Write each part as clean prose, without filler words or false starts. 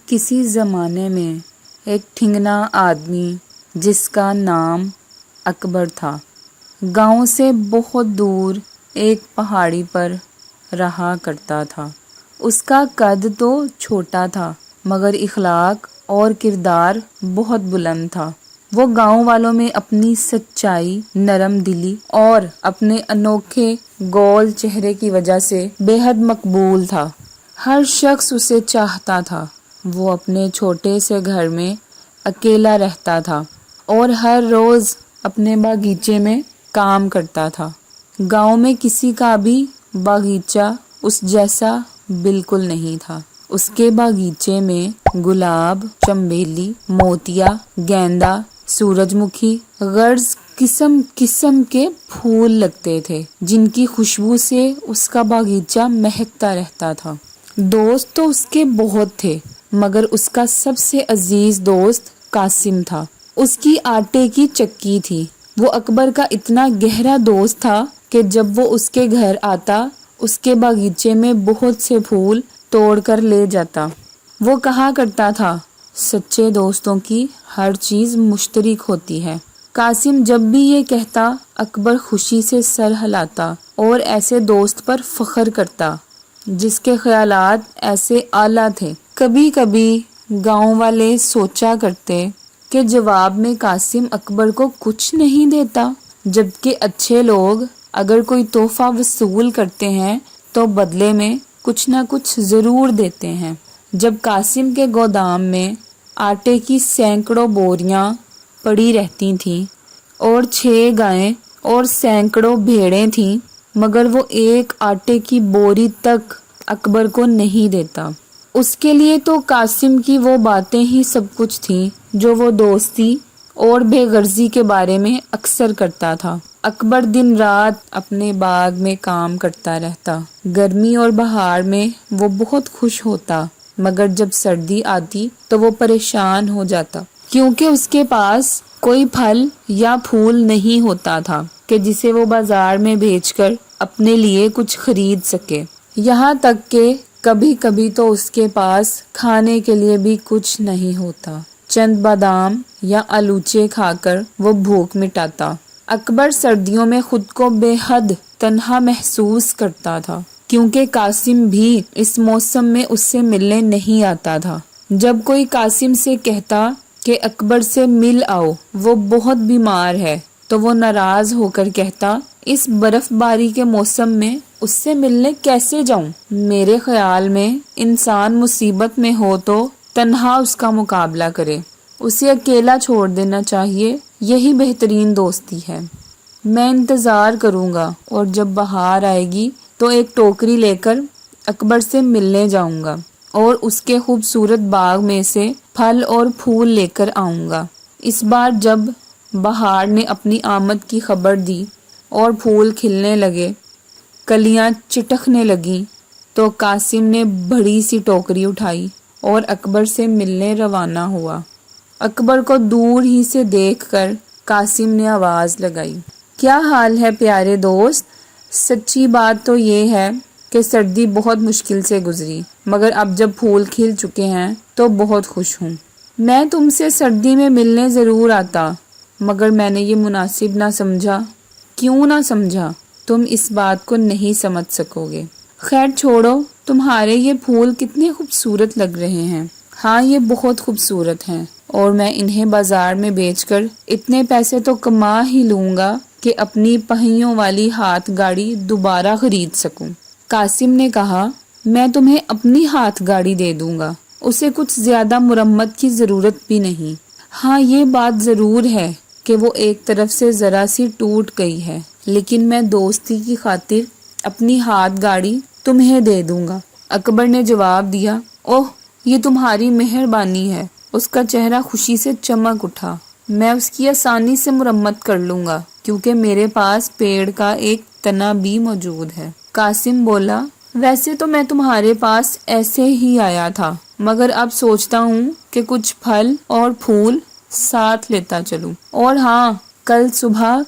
کسی زمانے میں ایک ٹھنگنا آدمی جس کا نام اکبر تھا گاؤں سے بہت دور ایک پہاڑی پر رہا کرتا تھا۔ اس کا قد تو چھوٹا تھا مگر اخلاق اور کردار بہت بلند تھا۔ وہ گاؤں والوں میں اپنی سچائی، نرم دلی اور اپنے انوکھے گول چہرے کی وجہ سے بے حد مقبول تھا۔ ہر شخص اسے چاہتا تھا۔ وہ اپنے چھوٹے سے گھر میں اکیلا رہتا تھا اور ہر روز اپنے باغیچے میں کام کرتا تھا۔ گاؤں میں کسی کا بھی باغیچہ اس جیسا بالکل نہیں تھا۔ اس کے باغیچے میں گلاب، چنبیلی، موتیا، گیندا، سورج مکھی غرض قسم قسم کے پھول لگتے تھے جن کی خوشبو سے اس کا باغیچہ مہکتا رہتا تھا۔ دوست تو اس کے بہت تھے مگر اس کا سب سے عزیز دوست قاسم تھا۔ اس کی آٹے کی چکی تھی۔ وہ اکبر کا اتنا گہرا دوست تھا کہ جب وہ اس کے گھر آتا اس کے باغیچے میں بہت سے پھول توڑ کر لے جاتا۔ وہ کہا کرتا تھا، سچے دوستوں کی ہر چیز مشترک ہوتی ہے۔ قاسم جب بھی یہ کہتا اکبر خوشی سے سر ہلاتا اور ایسے دوست پر فخر کرتا جس کے خیالات ایسے اعلیٰ تھے۔ کبھی کبھی گاؤں والے سوچا کرتے کہ جواب میں قاسم اکبر کو کچھ نہیں دیتا، جبکہ اچھے لوگ اگر کوئی تحفہ وصول کرتے ہیں تو بدلے میں کچھ نہ کچھ ضرور دیتے ہیں۔ جب قاسم کے گودام میں آٹے کی سینکڑوں بوریاں پڑی رہتی تھیں اور 6 گائیں اور سینکڑوں بھیڑیں تھیں مگر وہ ایک آٹے کی بوری تک اکبر کو نہیں دیتا۔ اس کے لیے تو قاسم کی وہ باتیں ہی سب کچھ تھیں جو وہ دوستی اور بے غرضی کے بارے میں اکثر کرتا تھا۔ اکبر دن رات اپنے باغ میں کام کرتا رہتا۔ گرمی اور بہار میں وہ بہت خوش ہوتا مگر جب سردی آتی تو وہ پریشان ہو جاتا کیونکہ اس کے پاس کوئی پھل یا پھول نہیں ہوتا تھا کہ جسے وہ بازار میں بیچ کر اپنے لیے کچھ خرید سکے۔ یہاں تک کہ کبھی کبھی تو اس کے پاس کھانے کے لیے بھی کچھ نہیں ہوتا۔ چند بادام یا آلوچے کھا کر وہ بھوک مٹاتا۔ اکبر سردیوں میں خود کو بے حد تنہا محسوس کرتا تھا کیونکہ قاسم بھی اس موسم میں اس سے ملنے نہیں آتا تھا۔ جب کوئی قاسم سے کہتا کہ اکبر سے مل آؤ، وہ بہت بیمار ہے، تو وہ ناراض ہو کر کہتا، اس برف باری کے موسم میں اس سے ملنے کیسے جاؤں؟ میرے خیال میں انسان مصیبت میں ہو تو تنہا اس کا مقابلہ کرے، اسے اکیلا چھوڑ دینا چاہیے، یہی بہترین دوستی ہے۔ میں انتظار کروں گا اور جب بہار آئے گی تو ایک ٹوکری لے کر اکبر سے ملنے جاؤں گا اور اس کے خوبصورت باغ میں سے پھل اور پھول لے کر آؤں گا۔ اس بار جب بہار نے اپنی آمد کی خبر دی اور پھول کھلنے لگے، کلیاں چٹکنے لگیں تو قاسم نے بڑی سی ٹوکری اٹھائی اور اکبر سے ملنے روانہ ہوا۔ اکبر کو دور ہی سے دیکھ کر قاسم نے آواز لگائی، کیا حال ہے پیارے دوست؟ سچی بات تو یہ ہے کہ سردی بہت مشکل سے گزری مگر اب جب پھول کھل چکے ہیں تو بہت خوش ہوں۔ میں تم سے سردی میں ملنے ضرور آتا مگر میں نے یہ مناسب نہ سمجھا۔ کیوں نہ سمجھا؟ تم اس بات کو نہیں سمجھ سکو گے۔ خیر چھوڑو، تمہارے یہ پھول کتنے خوبصورت لگ رہے ہیں۔ ہاں یہ بہت خوبصورت ہیں اور میں انہیں بازار میں بیچ کر اتنے پیسے تو کما ہی لوں گا کہ اپنی پہیوں والی ہاتھ گاڑی دوبارہ خرید سکوں۔ قاسم نے کہا، میں تمہیں اپنی ہاتھ گاڑی دے دوں گا، اسے کچھ زیادہ مرمت کی ضرورت بھی نہیں۔ ہاں یہ بات ضرور ہے کہ وہ ایک طرف سے ذرا سی ٹوٹ گئی ہے لیکن میں دوستی کی خاطر اپنی ہاتھ گاڑی تمہیں دے دوں گا۔ اکبر نے جواب دیا، اوہ یہ تمہاری مہربانی ہے۔ اس کا چہرہ خوشی سے چمک اٹھا۔ میں اس کی آسانی سے مرمت کر لوں گا کیونکہ میرے پاس پیڑ کا ایک تنا بھی موجود ہے۔ قاسم بولا، ویسے تو میں تمہارے پاس ایسے ہی آیا تھا مگر اب سوچتا ہوں کہ کچھ پھل اور پھول ساتھ لیتا چلوں، اور ہاں کل صبح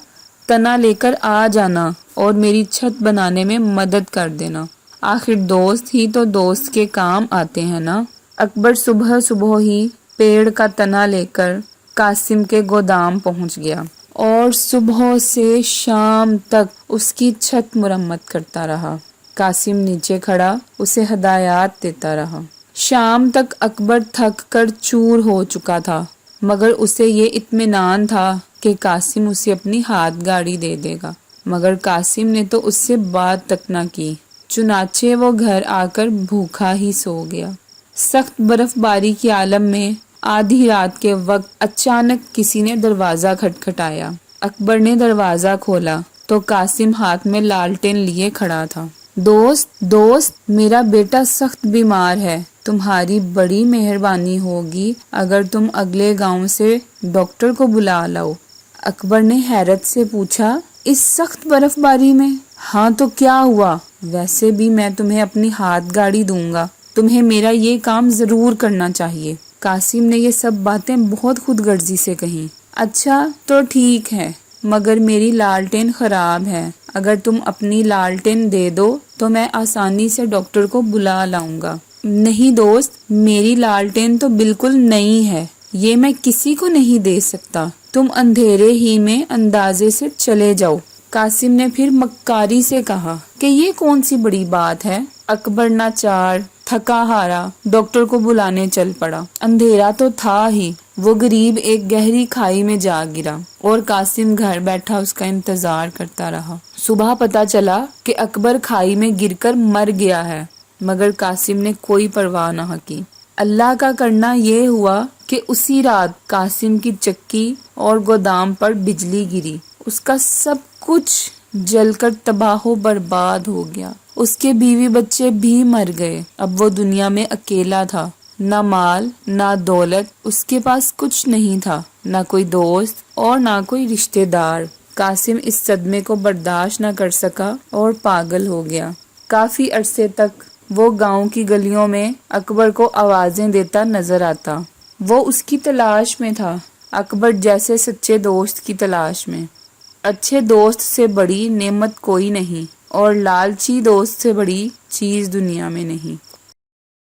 تنا لے کر آ جانا اور میری چھت بنانے میں مدد کر دینا۔ آخر دوست ہی تو دوست کے کام آتے ہیں نا۔ اکبر صبح صبح ہی پیڑ کا تنا لے کر قاسم کے گودام پہنچ گیا اور صبح سے شام تک اس کی چھت مرمت کرتا رہا۔ قاسم نیچے کھڑا اسے ہدایات دیتا رہا۔ شام تک اکبر تھک کر چور ہو چکا تھا، مگر اسے یہ اطمینان تھا کہ قاسم اسے اپنی ہاتھ گاڑی دے دے گا، مگر قاسم نے تو اس سے بات تک نہ کی۔ چنانچہ وہ گھر آ کر بھوکا ہی سو گیا۔ سخت برف باری کے عالم میں آدھی رات کے وقت اچانک کسی نے دروازہ کھٹکھٹایا۔ اکبر نے دروازہ کھولا تو قاسم ہاتھ میں لالٹین لیے کھڑا تھا۔ دوست میرا بیٹا سخت بیمار ہے، تمہاری بڑی مہربانی ہوگی اگر تم اگلے گاؤں سے ڈاکٹر کو بلا لاؤ۔ اکبر نے حیرت سے پوچھا، اس سخت برف باری میں؟ ہاں تو کیا ہوا؟ ویسے بھی میں تمہیں اپنی ہاتھ گاڑی دوں گا، تمہیں میرا یہ کام ضرور کرنا چاہیے۔ قاسم نے یہ سب باتیں بہت خود غرضی سے کہیں۔ اچھا تو ٹھیک ہے، مگر میری لالٹین خراب ہے، اگر تم اپنی لالٹین دے دو تو میں آسانی سے ڈاکٹر کو بلا لاؤں گا۔ نہیں دوست، میری لالٹین تو بالکل نئی ہے، یہ میں کسی کو نہیں دے سکتا، تم اندھیرے ہی میں اندازے سے چلے جاؤ۔ قاسم نے پھر مکاری سے کہا کہ یہ کون سی بڑی بات ہے؟ اکبر ناچار تھکا ہارا ڈاکٹر کو بلانے چل پڑا۔ اندھیرا تو تھا ہی، وہ غریب ایک گہری کھائی میں جا گرا اور قاسم گھر بیٹھا اس کا انتظار کرتا رہا۔ صبح پتا چلا کہ اکبر کھائی میں گر کر مر گیا ہے، مگر قاسم نے کوئی پرواہ نہ کی۔ اللہ کا کرنا یہ ہوا کہ اسی رات قاسم کی چکی اور گودام پر بجلی گری، اس کا سب کچھ جل کر تباہ و برباد ہو گیا، اس کے بیوی بچے بھی مر گئے۔ اب وہ دنیا میں اکیلا تھا، نہ مال نہ دولت، اس کے پاس کچھ نہیں تھا، نہ کوئی دوست اور نہ کوئی رشتہ دار۔ قاسم اس صدمے کو برداشت نہ کر سکا اور پاگل ہو گیا۔ کافی عرصے تک وہ گاؤں کی گلیوں میں اکبر کو آوازیں دیتا نظر آتا۔ وہ اس کی تلاش میں تھا، اکبر جیسے سچے دوست کی تلاش میں۔ اچھے دوست سے بڑی نعمت کوئی نہیں اور لالچی دوست سے بڑی چیز دنیا میں نہیں۔